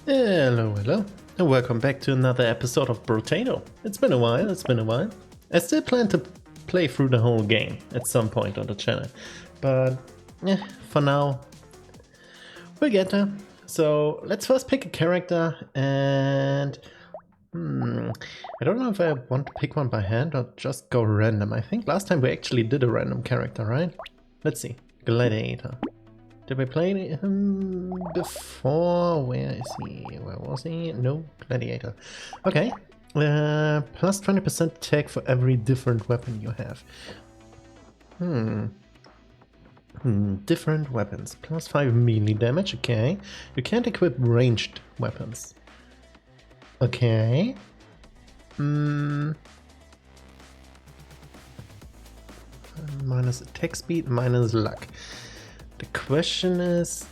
Hello, hello, and welcome back to another episode of Brotato. It's been a while. I still plan to play through the whole game at some point on the channel, but for now, we'll get there. So let's first pick a character, and I don't know if I want to pick one by hand or just go random. I think last time we actually did a random character, right? Let's see, Gladiator. Did we play him before? Where is he? Where was he? No, Gladiator. Okay. Plus 20% attack for every different weapon you have. Different weapons. Plus 5 melee damage. Okay. You can't equip ranged weapons. Okay. Minus attack speed, minus luck. The question is,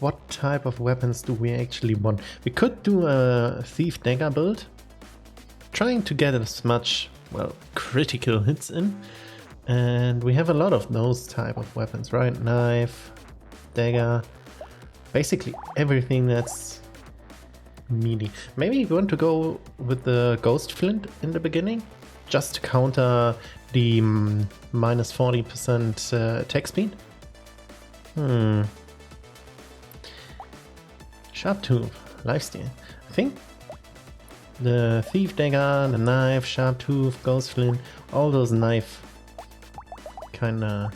what type of weapons do we actually want? We could do a thief dagger build, trying to get as much, well, critical hits in, and we have a lot of those type of weapons, right? Knife, dagger, basically everything that's meaty. Maybe we want to go with the ghost flint in the beginning, just to counter the minus 40% attack speed. Sharp tooth, lifesteal. I think the thief dagger, the knife, sharp tooth, ghost flint, all those knife kinda.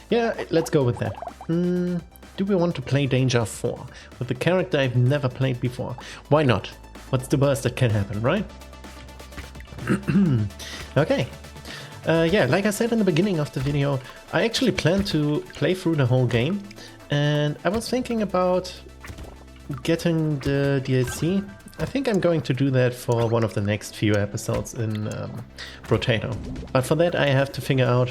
Yeah, let's go with that. Do we want to play Danger 4 with a character I've never played before? Why not? What's the worst that can happen, right? Okay. Yeah, like I said in the beginning of the video, I actually plan to play through the whole game, and I was thinking about getting the DLC. I think I'm going to do that for one of the next few episodes in Brotato. But for that I have to figure out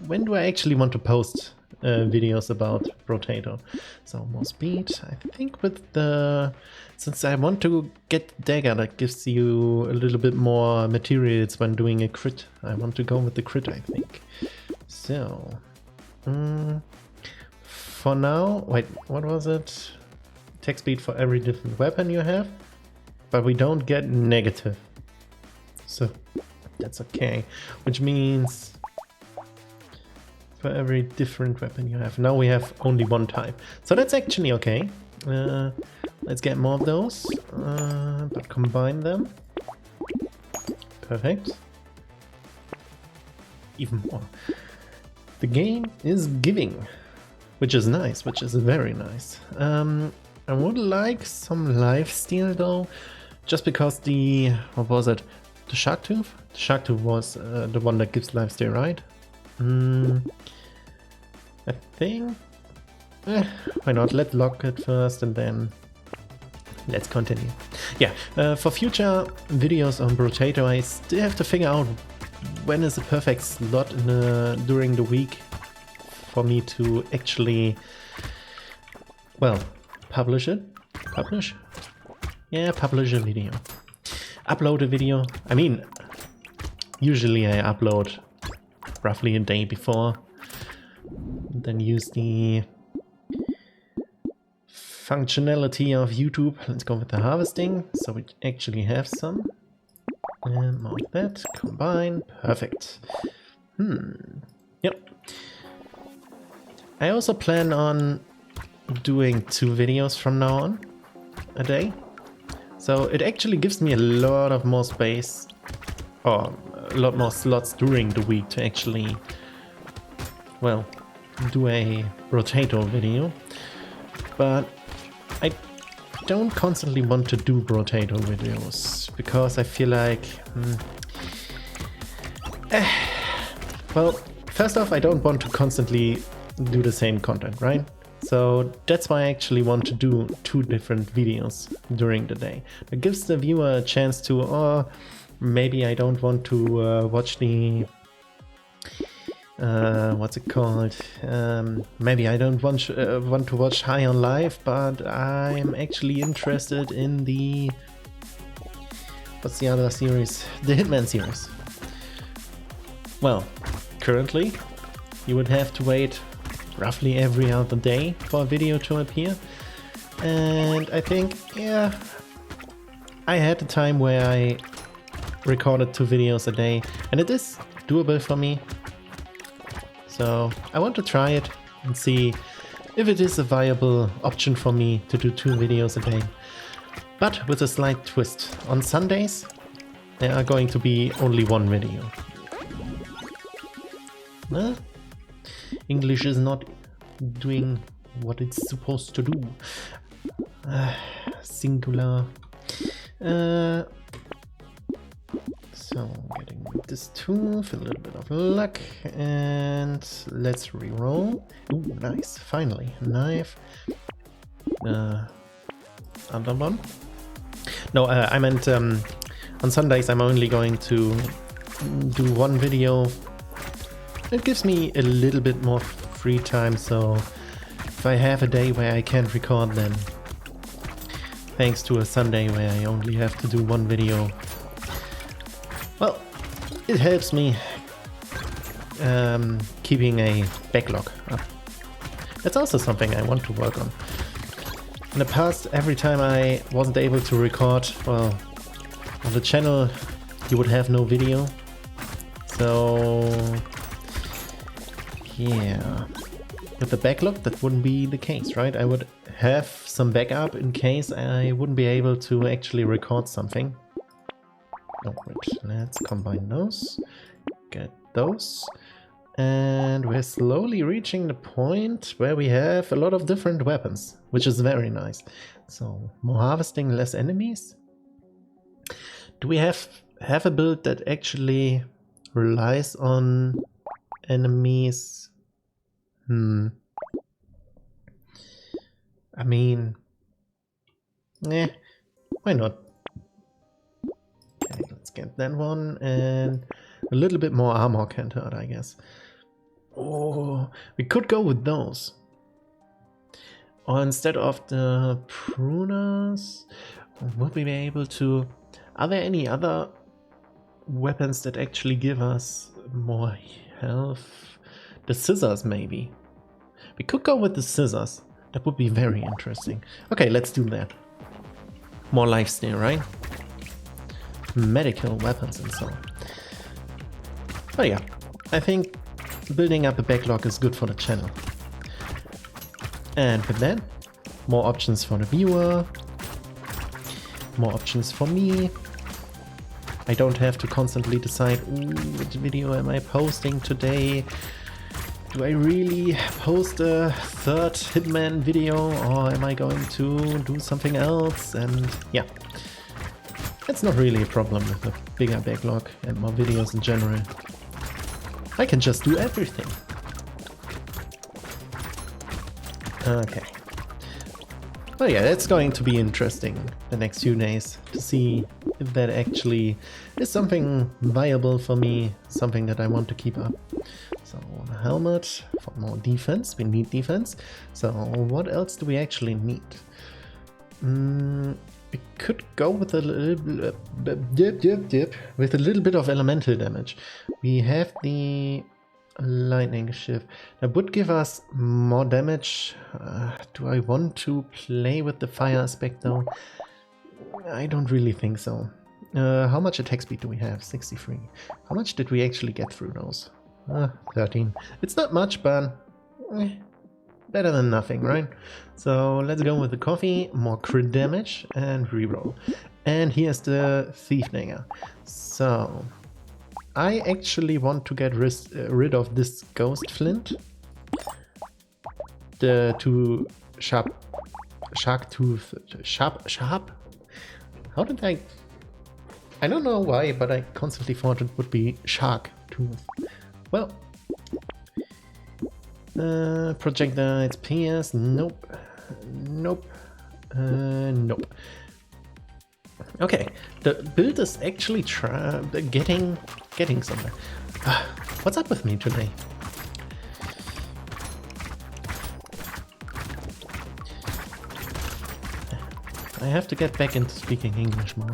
when do I actually want to post videos about Brotato. So more speed, I think with the... Since I want to get dagger that gives you a little bit more materials when doing a crit, I want to go with the crit, I think. So, for now, wait, what was it? Attack speed for every different weapon you have, but we don't get negative. So that's okay, which means for every different weapon you have. Now we have only one type, so that's actually okay. Let's get more of those, but combine them. Perfect. Even more. The game is giving, which is nice, which is very nice. I would like some lifesteal though, just because the, what was it? The shark tooth? The shark tooth was the one that gives lifesteal, right? I think... why not? Let's lock it first and then let's continue. Yeah, for future videos on Brotato, I still have to figure out when is the perfect slot in during the week for me to actually, well, publish it. Publish? Yeah, publish a video. Upload a video. I mean, usually I upload roughly a day before, then use the functionality of YouTube. Let's go with the harvesting, so we actually have some. And more of that. Combine. Perfect. Yep. I also plan on doing 2 videos from now on a day. So it actually gives me a lot of more space, or a lot more slots during the week to actually, well, do a Brotato video. But I don't constantly want to do Brotato videos, because I feel like... well, first off, I don't want to constantly do the same content, right? So that's why I actually want to do 2 different videos during the day. It gives the viewer a chance to, or maybe I don't want to watch the... what's it called? Maybe I don't want to watch High on Life, but I'm actually interested in the... What's the other series? The Hitman series. Well, currently you would have to wait roughly every other day for a video to appear. And I think, yeah, I had a time where I recorded 2 videos a day, and it is doable for me. So I want to try it and see if it is a viable option for me to do 2 videos a day. But with a slight twist. On Sundays, there are going to be only 1 video. Well, English is not doing what it's supposed to do. Singular. So getting this 2 for a little bit of luck, and let's reroll. Ooh, nice! Finally, knife. Other one. No, I meant on Sundays I'm only going to do 1 video. It gives me a little bit more free time, so if I have a day where I can't record, then thanks to a Sunday where I only have to do 1 video, well, it helps me keeping a backlog up. That's also something I want to work on. In the past, every time I wasn't able to record, well, on the channel you would have no video. So yeah, with the backlog that wouldn't be the case, right? I would have some backup in case I wouldn't be able to actually record something. Oh wait, let's combine those, get those. And we're slowly reaching the point where we have a lot of different weapons, which is very nice. So, more harvesting, less enemies. Do we have a build that actually relies on enemies? I mean, why not? Okay, let's get that one, and a little bit more armor can't hurt, I guess. Oh, we could go with those. Or instead of the pruners, would we be able to... Are there any other weapons that actually give us more health? The scissors, maybe. We could go with the scissors. That would be very interesting. Okay, let's do that. More lifesteal, right? Medical weapons and so on. Oh yeah, I think building up a backlog is good for the channel. And with that, more options for the viewer, more options for me. I don't have to constantly decide, ooh, which video am I posting today? Do I really post a 3rd Hitman video, or am I going to do something else? And yeah, it's not really a problem with a bigger backlog and more videos in general. I can just do everything. Okay. Well, yeah, that's going to be interesting the next few days to see if that actually is something viable for me, something that I want to keep up. So, helmet for more defense. We need defense. So, what else do we actually need? We could go with a little bit of elemental damage. We have the lightning shift. That would give us more damage. Do I want to play with the fire aspect though? I don't really think so. How much attack speed do we have? 63. How much did we actually get through those? 13. It's not much, but better than nothing, right? So let's go with the coffee, more crit damage, and reroll. And here's the thief dagger. So I actually want to get rid of this ghost flint. The 2 sharp tooth. How did I don't know why, but I constantly thought it would be shark tooth. Well, projectile, it's PS, nope, nope, nope. Okay, the build is actually getting somewhere. What's up with me today? I have to get back into speaking English more.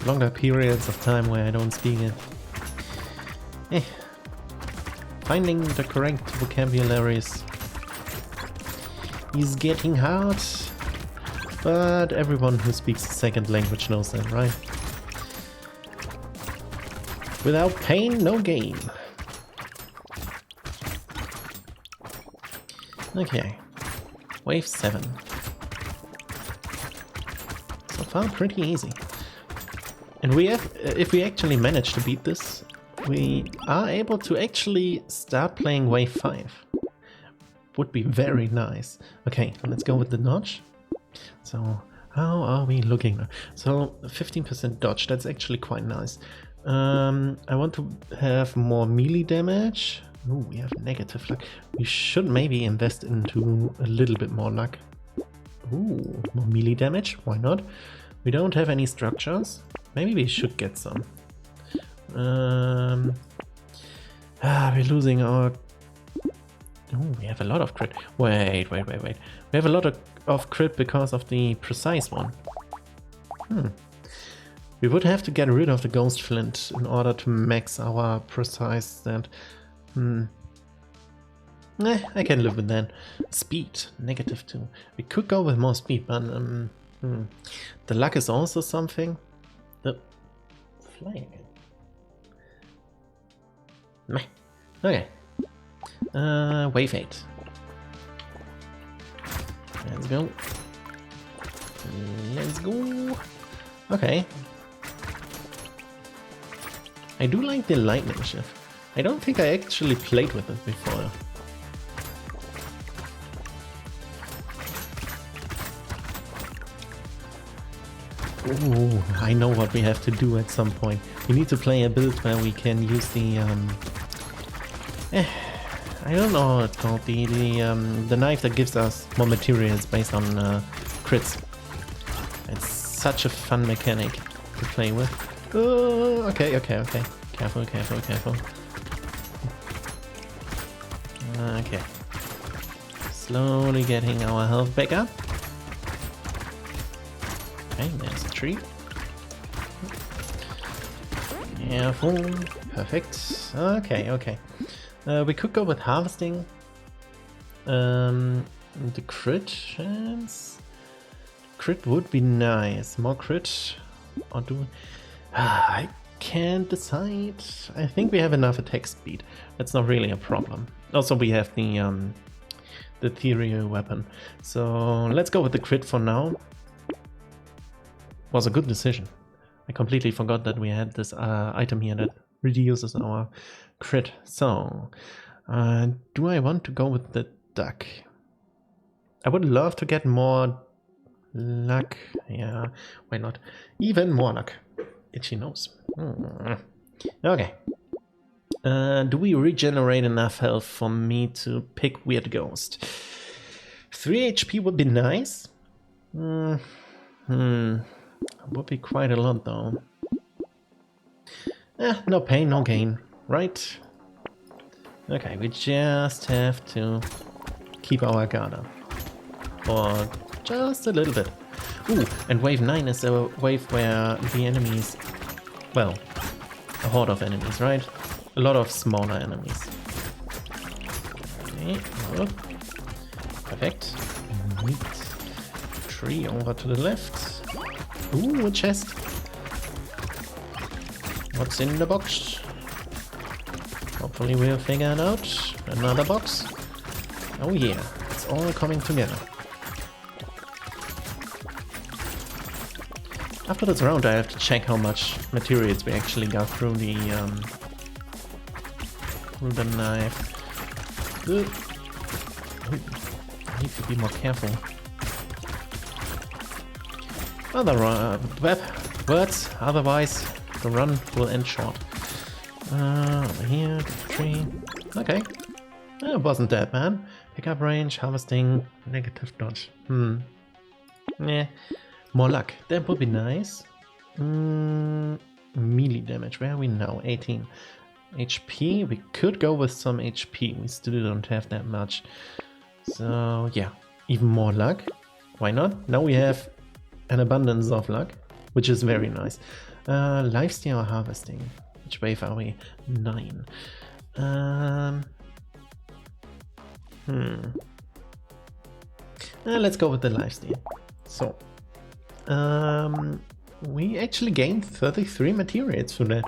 Longer periods of time where I don't speak it. Finding the correct vocabularies is getting hard. But everyone who speaks a second language knows that, right? Without pain, no gain. Okay. Wave 7. So far, pretty easy. And we have, if we actually manage to beat this, we are able to actually start playing wave 5. Would be very nice. Okay, let's go with the dodge. So, how are we looking now? So, 15% dodge, that's actually quite nice. I want to have more melee damage. Ooh, we have negative luck. We should maybe invest into a little bit more luck. Ooh, more melee damage, why not? We don't have any structures. Maybe we should get some. We're losing our... Oh, we have a lot of crit. Wait. We have a lot of crit because of the precise one. We would have to get rid of the ghost flint in order to max our precise stat. I can live with that. Speed, -2. We could go with more speed, but the luck is also something. The flying. Meh. Okay. Wave 8. Let's go. Let's go. Okay. I do like the lightning shift. I don't think I actually played with it before. Ooh, I know what we have to do at some point. We need to play a build where we can use the I don't know what it's called, the knife that gives us more materials based on crits. It's such a fun mechanic to play with. Oh, okay. Careful. Okay. Slowly getting our health back up. Okay, there's a tree. Careful. Perfect. Okay. We could go with harvesting. The crit chance. Crit would be nice. More crit. Or do I can't decide. I think we have enough attack speed. That's not really a problem. Also, we have the ethereal weapon. So let's go with the crit for now. Was a good decision. I completely forgot that we had this item here that reduces our crit. So, do I want to go with the duck? I would love to get more luck. Yeah, why not? Even more luck. Itchy nose. Okay. Do we regenerate enough health for me to pick Weird Ghost? 3 HP would be nice. Would be quite a lot though. No pain, no gain, right? Okay, we just have to keep our guard up. For just a little bit. Ooh, and wave 9 is a wave where the enemies... Well, a horde of enemies, right? A lot of smaller enemies. Okay, look. Perfect. Neat. Tree over to the left. Ooh, a chest. What's in the box? Hopefully we'll figure it out. Another box. Oh yeah, it's all coming together. After this round I have to check how much materials we actually got through the knife. Ooh. I need to be more careful. Words, otherwise the run will end short. Over here, the tree. Okay. It wasn't that bad. Pickup range, harvesting, negative dodge. Yeah. More luck. That would be nice. Melee damage. Where are we now? 18. HP. We could go with some HP. We still don't have that much. So yeah. Even more luck. Why not? Now we have an abundance of luck, which is very nice. Lifesteal or harvesting. Which wave are we? 9. Let's go with the lifesteal. So, we actually gained 33 materials through that.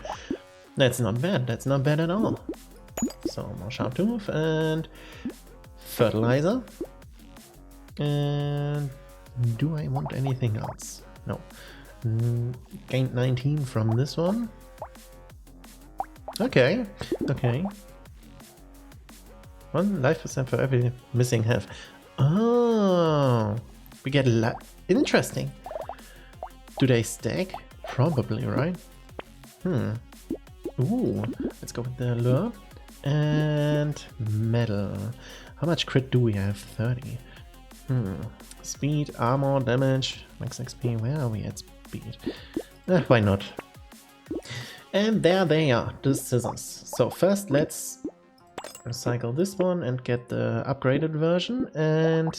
That's not bad. That's not bad at all. So more sharp tooth and fertilizer. And do I want anything else? No. Gained 19 from this one. Okay. Okay. 1 life% for every missing half. Oh, we get a lot. Interesting. Do they stack? Probably, right? Ooh, let's go with the lure. And metal. How much crit do we have? 30. Speed, armor, damage, max XP. Where are we at speed? Why not? And there they are, the scissors. So first let's recycle this one and get the upgraded version. And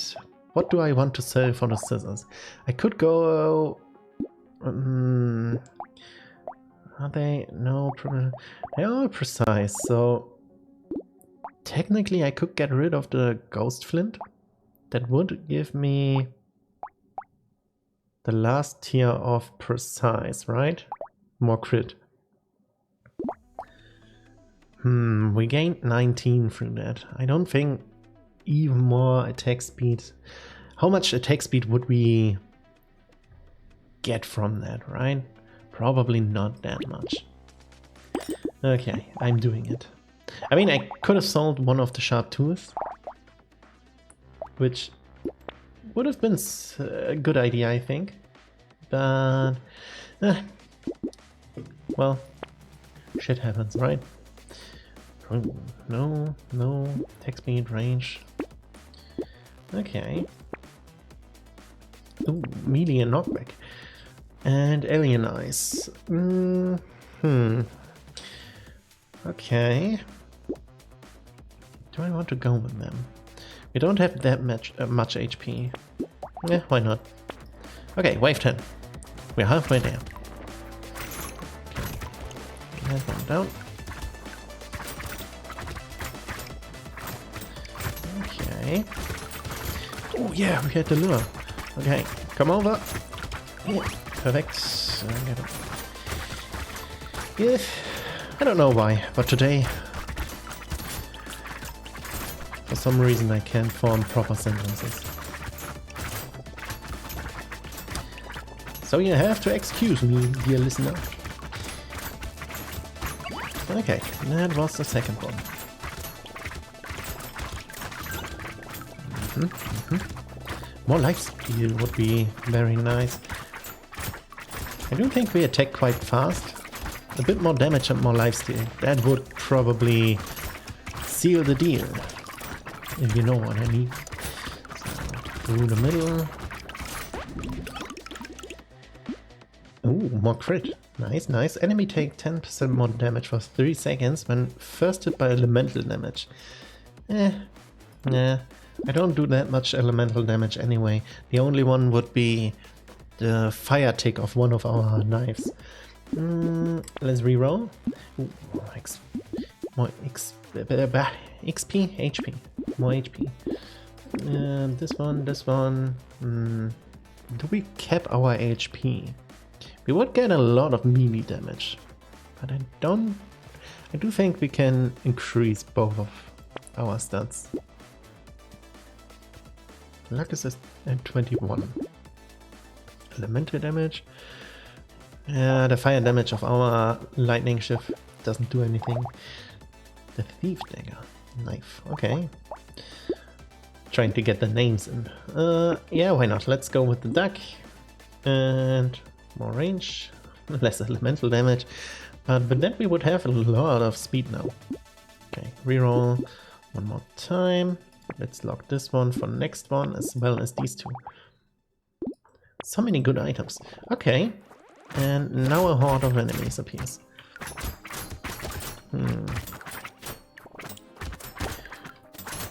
what do I want to sell for the scissors? I could go... are they? No, they are precise, so technically I could get rid of the ghost flint. That would give me the last tier of precise, right? More crit. We gained 19 through that. I don't think even more attack speed. How much attack speed would we get from that, right? Probably not that much. Okay, I'm doing it. I mean, I could have sold one of the sharp tooth, which would have been a good idea, I think. But, well, shit happens, right? Oh, no, no, attack speed, range. Okay. Ooh, melee and knockback. And alien eyes. Okay. Do I want to go with them? We don't have that much HP. Yeah, why not? Okay, wave 10. We're halfway there. Okay. That one down. Okay. Oh yeah, we had the lure. Okay, come over. Yeah, perfect. Yeah, I don't know why, but today, for some reason, I can't form proper sentences. So you have to excuse me, dear listener. Okay, that was the second one. More lifesteal would be very nice. I do think we attack quite fast. A bit more damage and more lifesteal. That would probably seal the deal. If you know what I mean. So, through the middle. Ooh, more crit. Nice, nice. Enemy take 10% more damage for 3 seconds when first hit by elemental damage. Nah. I don't do that much elemental damage anyway. The only one would be the fire tick of one of our knives. Let's reroll. Ooh, more XP? HP. More HP. This one. Do we cap our HP? We would get a lot of melee damage. But I do think we can increase both of our stats. Luck is at 21. Elemental damage. The fire damage of our lightning shift doesn't do anything. The thief dagger. Knife. Okay. Trying to get the names in. Yeah, why not? Let's go with the duck. And more range. Less elemental damage. But with that we would have a lot of speed now. Okay, reroll one more time. Let's lock this one for next one as well as these two. So many good items. Okay. And now a horde of enemies appears.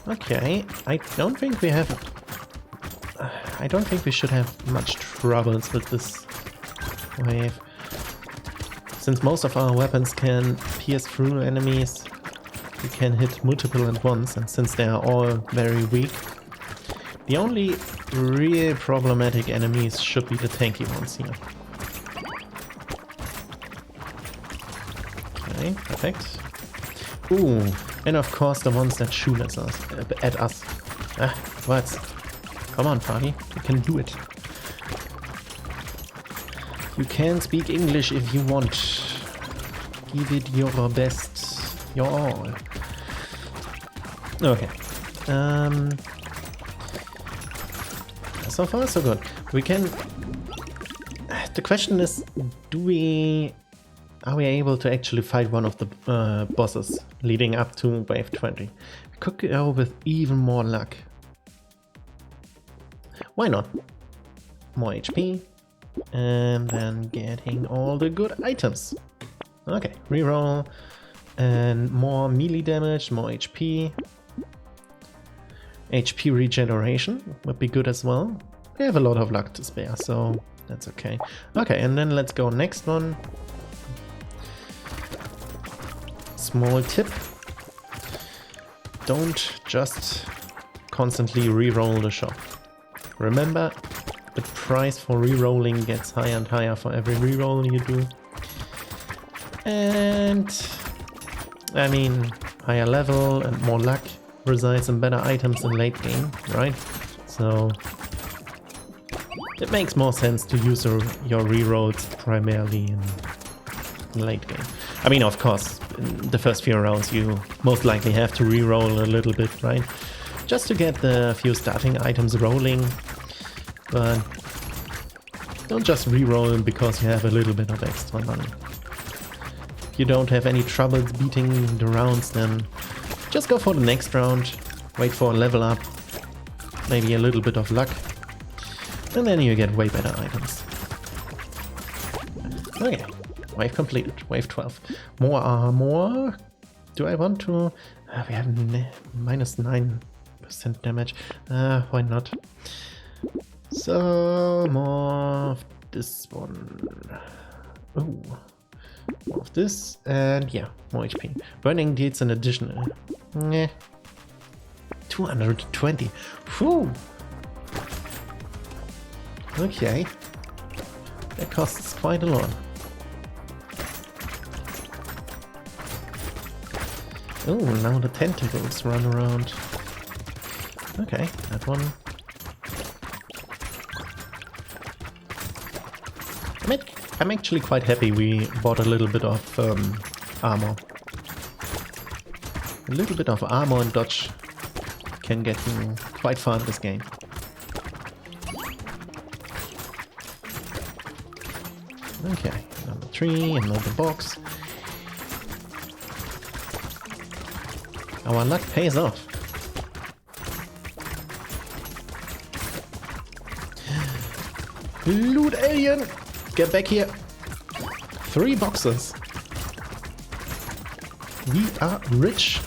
Okay. I don't think we should have much troubles with this wave. Since most of our weapons can pierce through enemies, we can hit multiple at once, and since they are all very weak, the only real problematic enemies should be the tanky ones here. Okay, perfect. Ooh, and of course the ones that shoot at us. Ah, what? Come on, Fabi, you can do it. You can speak English if you want. Give it your best, your all. Okay. So far, so good. We can... The question is, are we able to actually fight one of the bosses leading up to wave 20? We could go with even more luck. Why not? More HP, and then getting all the good items. Okay, reroll, and more melee damage, more HP. HP regeneration would be good as well. We have a lot of luck to spare, so that's okay. Okay, and then let's go next one. Small tip. Don't just constantly reroll the shop. Remember, the price for rerolling gets higher and higher for every reroll you do. And I mean, higher level and more luck resides in better items in late game, right? So it makes more sense to use your rerolls primarily in late game. I mean, of course, in the first few rounds you most likely have to reroll a little bit, right? Just to get the few starting items rolling, but don't just reroll because you have a little bit of extra money. If you don't have any troubles beating the rounds, then just go for the next round, wait for a level up, maybe a little bit of luck, and then you get way better items. Okay, wave completed, wave 12. More armor. Do I want to? We have minus 9% damage. Why not? So more of this one. Ooh. More of this, and yeah, more HP. Burning deals an additional 220. Whew. Okay. That costs quite a lot. Oh, now the tentacles run around. Okay, that one. I'm actually quite happy we bought a little bit of armor. A little bit of armor and dodge can get you quite far in this game. Okay, number 3, another box. Our luck pays off. Loot alien! Get back here! 3 boxes. We are rich.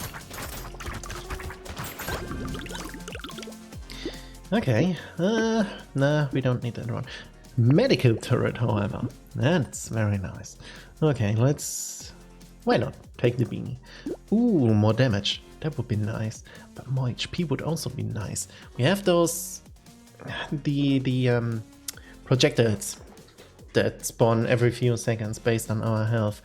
Okay, nah, we don't need that one. Medical turret, however. That's very nice. Okay, let's... Why not? Take the beanie. Ooh, more damage. That would be nice. But more HP would also be nice. We have those... The projectiles that spawn every few seconds based on our health.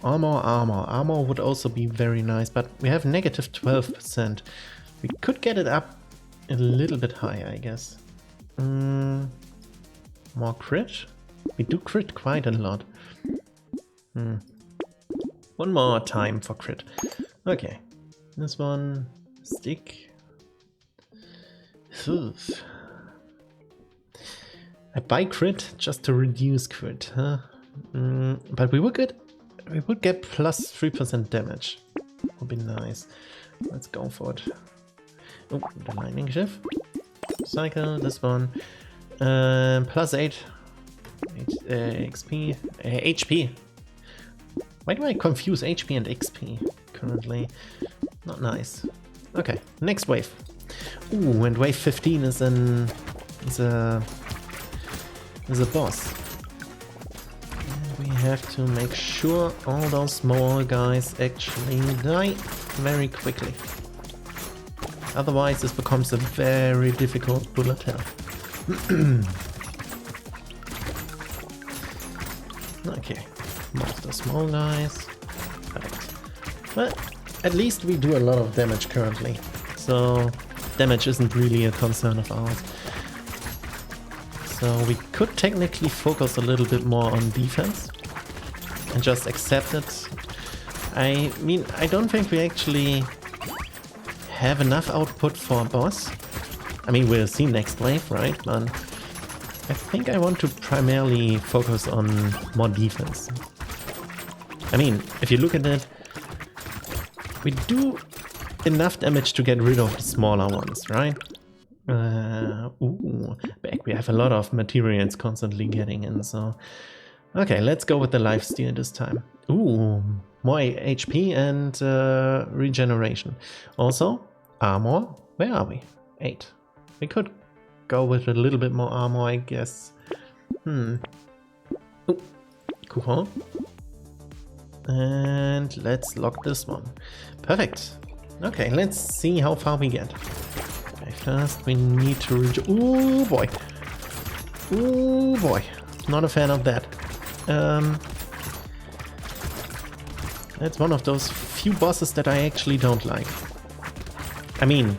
Armor would also be very nice, but we have negative 12%. We could get it up a little bit higher, I guess. More crit? We do crit quite a lot. One more time for crit. Okay, this one, stick. I buy crit just to reduce crit, huh? But we would get plus 3% damage. Would be nice. Let's go for it. Oh, the lightning shift. Cycle this one. Plus 8 XP, HP. Why do I confuse HP and XP currently? Not nice. Okay, next wave. Ooh, and wave 15 is a boss. And we have to make sure all those small guys actually die very quickly. Otherwise, this becomes a very difficult bullet hell. Okay, most the small guys. Perfect. But at least we do a lot of damage currently, so damage isn't really a concern of ours. So we could technically focus a little bit more on defense and just accept it. I mean, I don't think we actually have enough output for a boss. I mean, we'll see next wave, right? But I think I want to primarily focus on more defense. I mean, if you look at it, we do enough damage to get rid of the smaller ones, right? Ooh, back we have a lot of materials constantly getting in, so... Okay, let's go with the lifesteal this time. Ooh, more HP and regeneration. Also, armor. Where are we? 8. We could go with a little bit more armor, I guess. Ooh, cool. And let's lock this one. Perfect. Okay, let's see how far we get. Okay, first we need to reach. Ooh boy. Ooh boy. Not a fan of that. That's one of those few bosses that I actually don't like. I mean,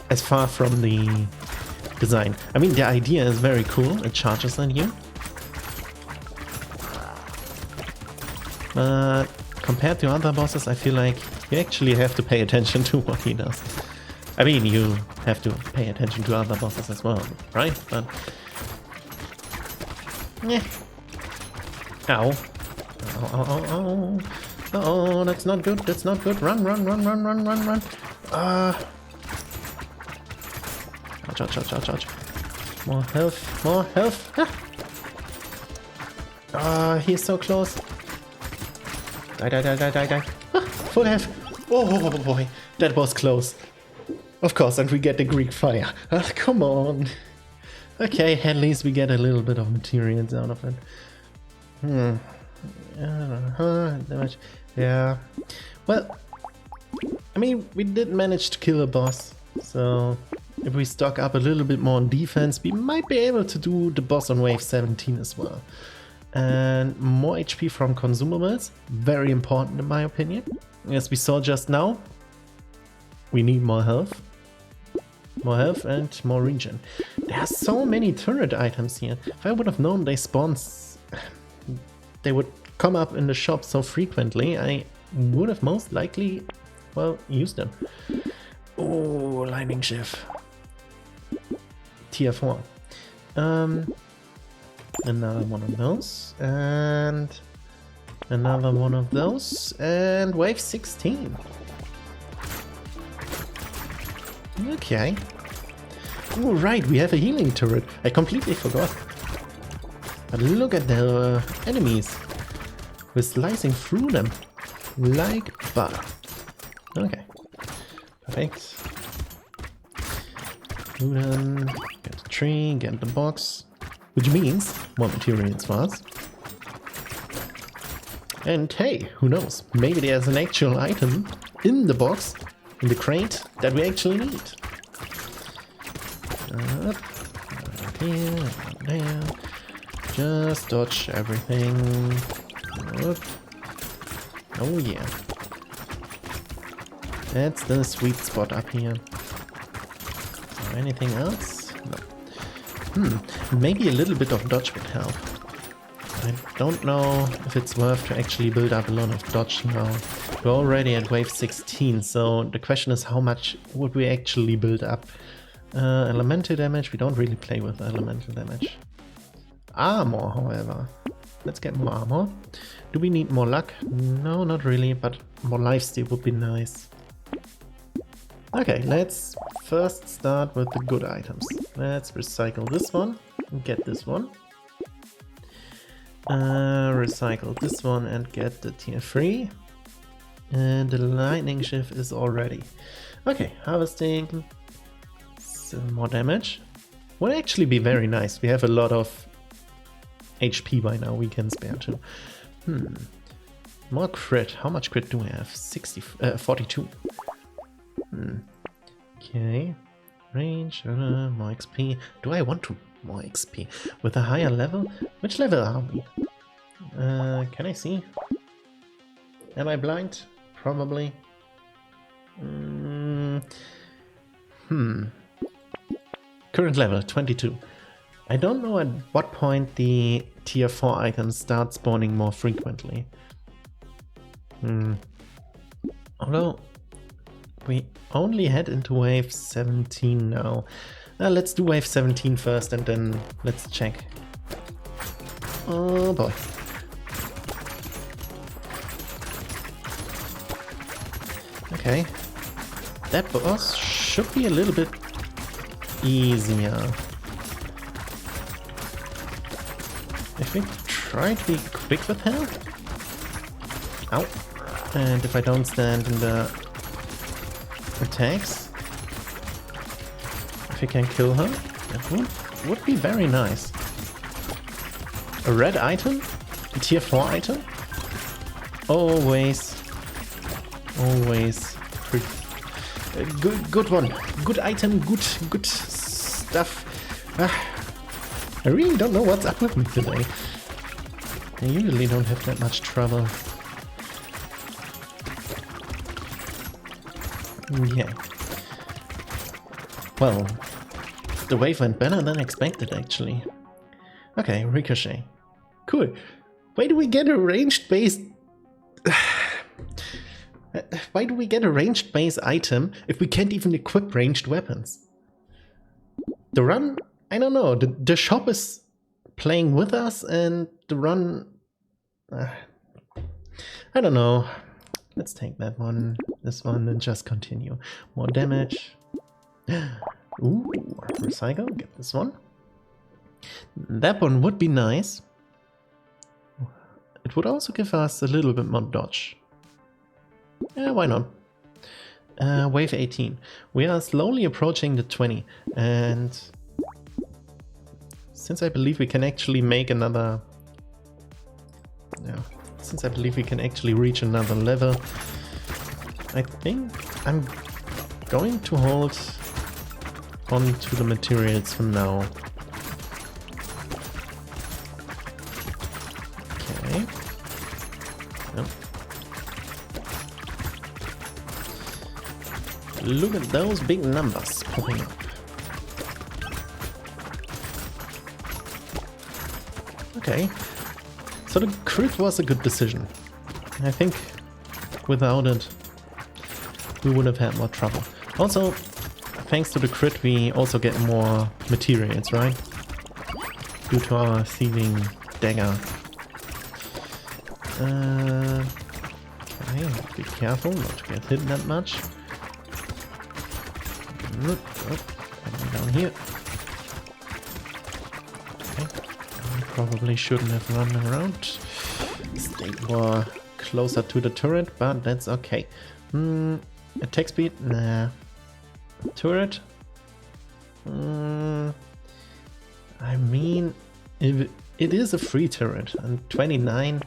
as far from the design. I mean, the idea is very cool. It charges on you. But compared to other bosses, I feel like you actually have to pay attention to what he does. I mean, you have to pay attention to other bosses as well, right? But... yeah. Ow. Ow, ow, ow, ow. Oh, that's not good, that's not good. Run, run, run, run, run, run, run. Ouch, ouch, ouch, ouch, ouch. More health, more health. He's so close. Die, die, die, die, die, die. Full health. Oh boy, that was close. Of course, and we get the Greek fire. Come on. Okay, at least we get a little bit of materials out of it. Damage. Yeah. Well, I mean, we did manage to kill a boss. So, if we stock up a little bit more on defense, we might be able to do the boss on wave 17 as well. And more HP from consumables. Very important in my opinion. As we saw just now, we need more health. More health and more regen. There are so many turret items here. If I would have known they spawn... they would come up in the shop so frequently, I would have most likely, well, used them. Oh, lightning shift. Tier 4. Another one of those. And... another one of those. And wave 16. Okay. Oh, right, we have a healing turret. I completely forgot. But look at the enemies. We're slicing through them like butter. Okay. Perfect. Do them. Get the tree, get the box. Which means more materials for us. And hey, who knows? Maybe there's an actual item in the box, in the crate, that we actually need. Up here, up there. Just dodge everything. Up. Oh yeah. That's the sweet spot up here. Anything else? No. Maybe a little bit of dodge would help. I don't know if it's worth to actually build up a lot of dodge now. We're already at wave 16, so the question is how much would we actually build up? Elemental damage, we don't really play with elemental damage. Armor, however. Let's get more armor. Do we need more luck? No, not really, but more lifesteal would be nice. Okay, let's first start with the good items. Let's recycle this one and get this one. Recycle this one and get the tier 3. And the lightning shift is all ready. Okay, harvesting. Some more damage. Would actually be very nice. We have a lot of HP by now we can spare too. More crit. How much crit do we have? 42. Okay. Range, more XP. Do I want to more XP? With a higher level? Which level are we? Can I see? Am I blind? Probably. Current level, 22. I don't know at what point the tier 4 items start spawning more frequently. Although, we only head into wave 17 now. Let's do wave 17 first and then let's check. Oh boy. Okay. That boss should be a little bit easier. If we try to be quick with her. Ow. And if I don't stand in the attacks, if we can kill her, that would be very nice. A red item? A tier 4 item? Always good one. Good item, good stuff. I really don't know what's up with me today. I usually don't have that much trouble. Yeah. Well, the wave went better than expected, actually. Okay, ricochet. Cool. Why do we get a ranged base? Why do we get a ranged base item if we can't even equip ranged weapons? The run, I don't know. The shop is playing with us, and the run, I don't know. Let's take that one, this one, and just continue. More damage. Ooh, recycle. Get this one. That one would be nice. It would also give us a little bit more dodge. Yeah, why not? Wave 18. We are slowly approaching the 20, and since I believe we can actually make another... Yeah, since I believe we can actually reach another level, I think I'm going to hold on to the materials for now. Okay. Yep. Look at those big numbers popping up. Okay, so the crit was a good decision. I think without it, we would have had more trouble. Also, thanks to the crit, we also get more materials, right? Due to our thieving dagger. Okay, be careful not to get hit that much. Down here. Okay. I probably shouldn't have run around. Stayed more closer to the turret, but that's okay. Attack speed? Nah. Turret? I mean, if it is a free turret, and 29,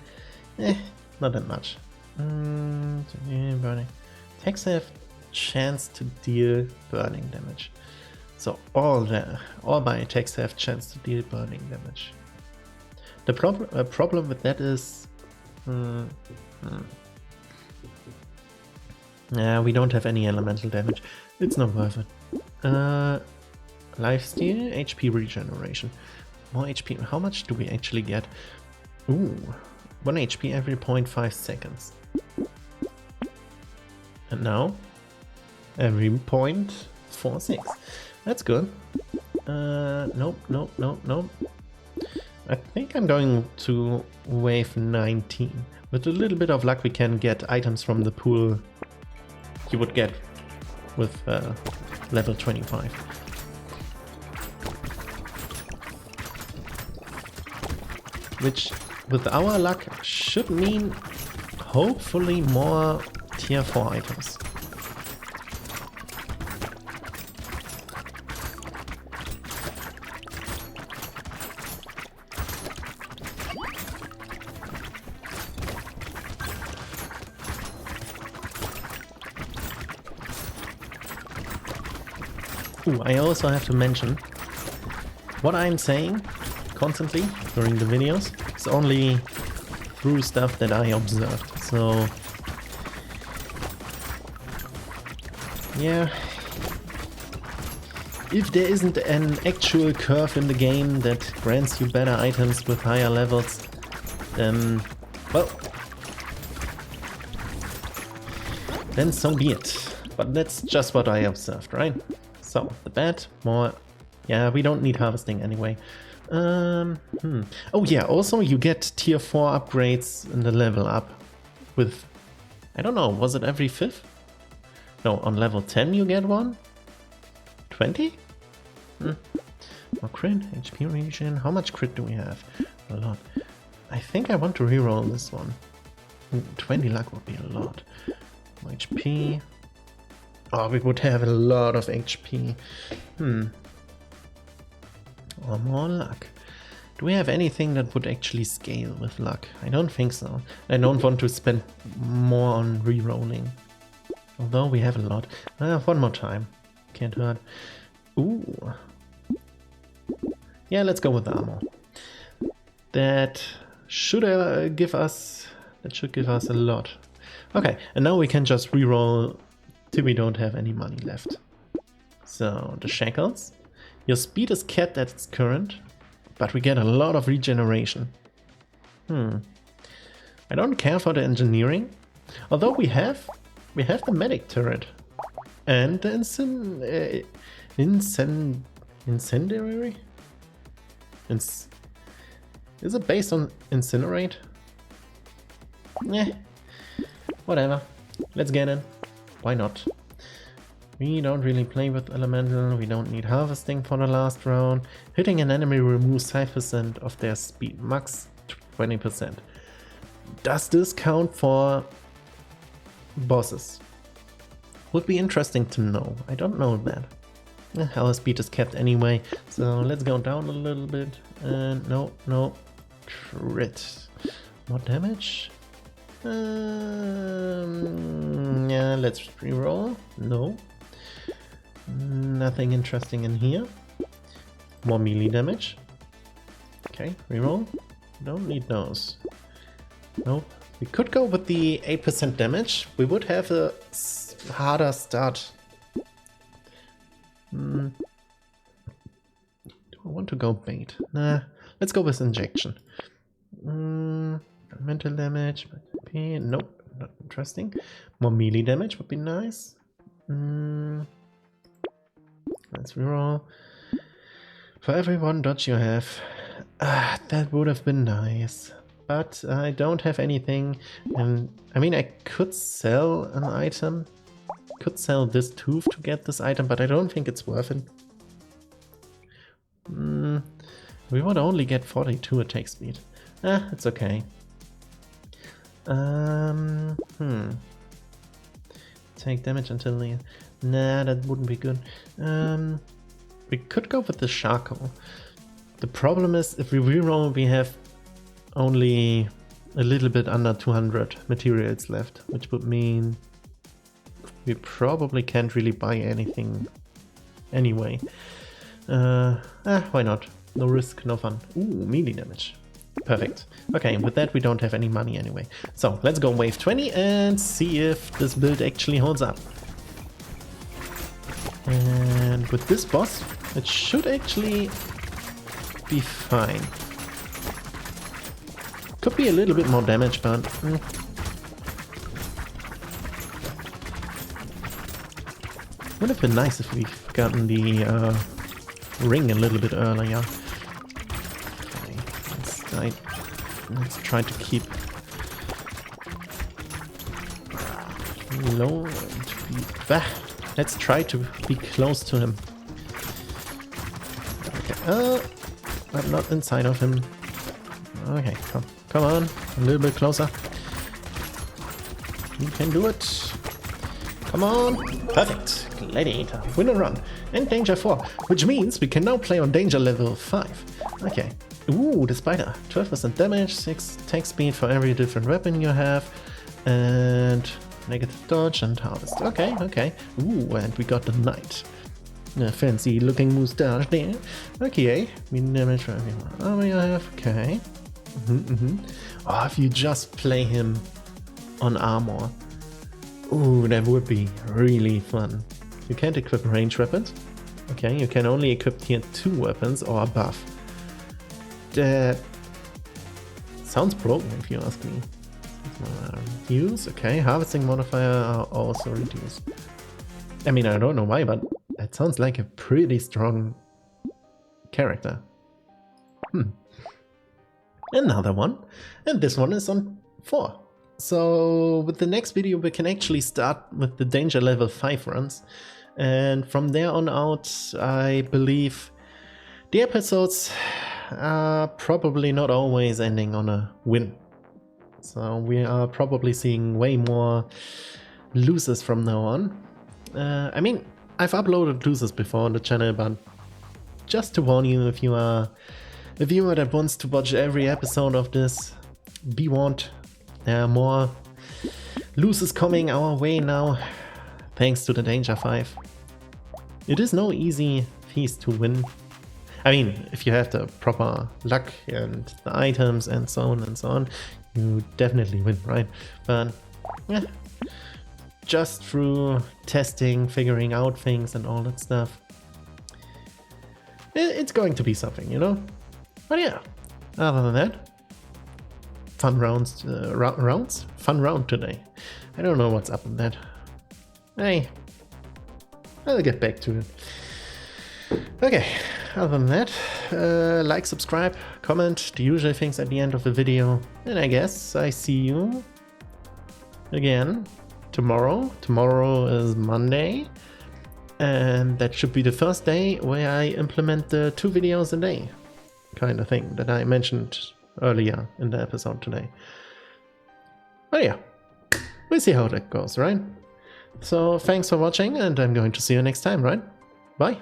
not that much. Burning. Attacks have chance to deal burning damage. So all my attacks have chance to deal burning damage. The problem with that is yeah, we don't have any elemental damage. It's not worth it. Lifesteal, HP regeneration. More HP. How much do we actually get? Ooh, 1 HP every 0.5 seconds. And now every 0.46. That's good. Nope. I think I'm going to wave 19. With a little bit of luck, we can get items from the pool you would get with level 25. Which, with our luck, should mean hopefully more tier 4 items. Ooh, I also have to mention, what I'm saying constantly during the videos is only through stuff that I observed. So yeah, if there isn't an actual curve in the game that grants you better items with higher levels, then, well, then so be it. But that's just what I observed, right? So, the bad, more... Yeah, we don't need harvesting anyway. Oh yeah, also you get tier 4 upgrades in the level up with... I don't know, was it every 5th? No, on level 10 you get one? 20? More crit, HP regen. How much crit do we have? A lot. I think I want to reroll this one. 20 luck would be a lot. More HP. Oh, we would have a lot of HP. Or more luck. Do we have anything that would actually scale with luck? I don't think so. I don't want to spend more on rerolling. Although we have a lot. One more time. Can't hurt. Ooh. Yeah, let's go with armor. That should give us a lot. Okay, and now we can just reroll till we don't have any money left. So the shackles. Your speed is kept at its current, but we get a lot of regeneration. I don't care for the engineering, although we have the medic turret and the incendiary. Is it based on incinerate? Yeah, whatever. Let's get in. Why not? We don't really play with elemental. We don't need harvesting for the last round. Hitting an enemy removes 5% of their speed, max 20%. Does this count for bosses? Would be interesting to know. I don't know that. Our speed is kept anyway, so let's go down a little bit. And no. Crit. More damage? Yeah, let's reroll. No. Nothing interesting in here. More melee damage. Okay, reroll. Don't need those. Nope. We could go with the 8% damage. We would have a harder start. Do I want to go bait? Nah, let's go with injection. Mental damage. Nope, not interesting. More melee damage would be nice. Let's reroll. For every one dodge you have. That would have been nice. But I don't have anything. And I mean, I could sell an item. Could sell this tooth to get this item, but I don't think it's worth it. We would only get 42 attack speed. It's okay. Take damage until the... Nah, that wouldn't be good. We could go with the charcoal. The problem is, if we reroll, we have only a little bit under 200 materials left, which would mean we probably can't really buy anything anyway. Why not? No risk, no fun. Ooh, melee damage. Perfect. Okay, with that we don't have any money anyway. So let's go wave 20 and see if this build actually holds up. And with this boss, it should actually be fine. Could be a little bit more damage, but... Would have been nice if we've gotten the ring a little bit earlier. Okay, let's try to keep low and let's try to be close to him. Okay, I'm not inside of him. Okay, come on, a little bit closer. You can do it. Come on! Perfect! Gladiator, win a run. And danger 4, which means we can now play on danger level 5. Okay. Ooh, the spider. 12% damage, 6 attack speed for every different weapon you have. And negative dodge and harvest. Okay. Ooh, and we got the knight. A fancy looking moustache there. Okay, we never try anymore. Oh, we have, okay. Oh, if you just play him on armor. Ooh, that would be really fun. You can't equip range weapons. Okay, you can only equip tier 2 weapons or above. That sounds broken if you ask me. Use, okay, harvesting modifier are also reduced. I mean, I don't know why, but that sounds like a pretty strong character. Another one, and this one is on 4. So with the next video we can actually start with the danger level 5 runs, and from there on out I believe the episodes are probably not always ending on a win. So we are probably seeing way more losers from now on. I mean, I've uploaded losers before on the channel, but just to warn you, if you are a viewer that wants to watch every episode of this, be warned, there are more losers coming our way now, thanks to the Danger 5. It is no easy feast to win. I mean, if you have the proper luck and the items and so on, you definitely win, right? But yeah, just through testing, figuring out things and all that stuff, it's going to be something, you know? But yeah, other than that, fun rounds, fun round today. I don't know what's up in that. Hey, I'll get back to it. Okay, other than that, like, subscribe, comment, the usual things at the end of the video. And I guess I see you again tomorrow. Tomorrow is Monday, and that should be the first day where I implement the 2 videos a day kind of thing that I mentioned earlier in the episode today. Oh yeah, we'll see how that goes, right? So thanks for watching, and I'm going to see you next time, right? Bye.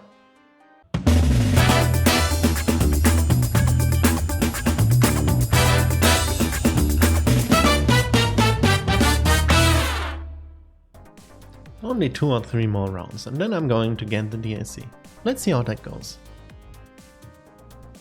Only 2 or 3 more rounds, and then I'm going to get the DLC. Let's see how that goes.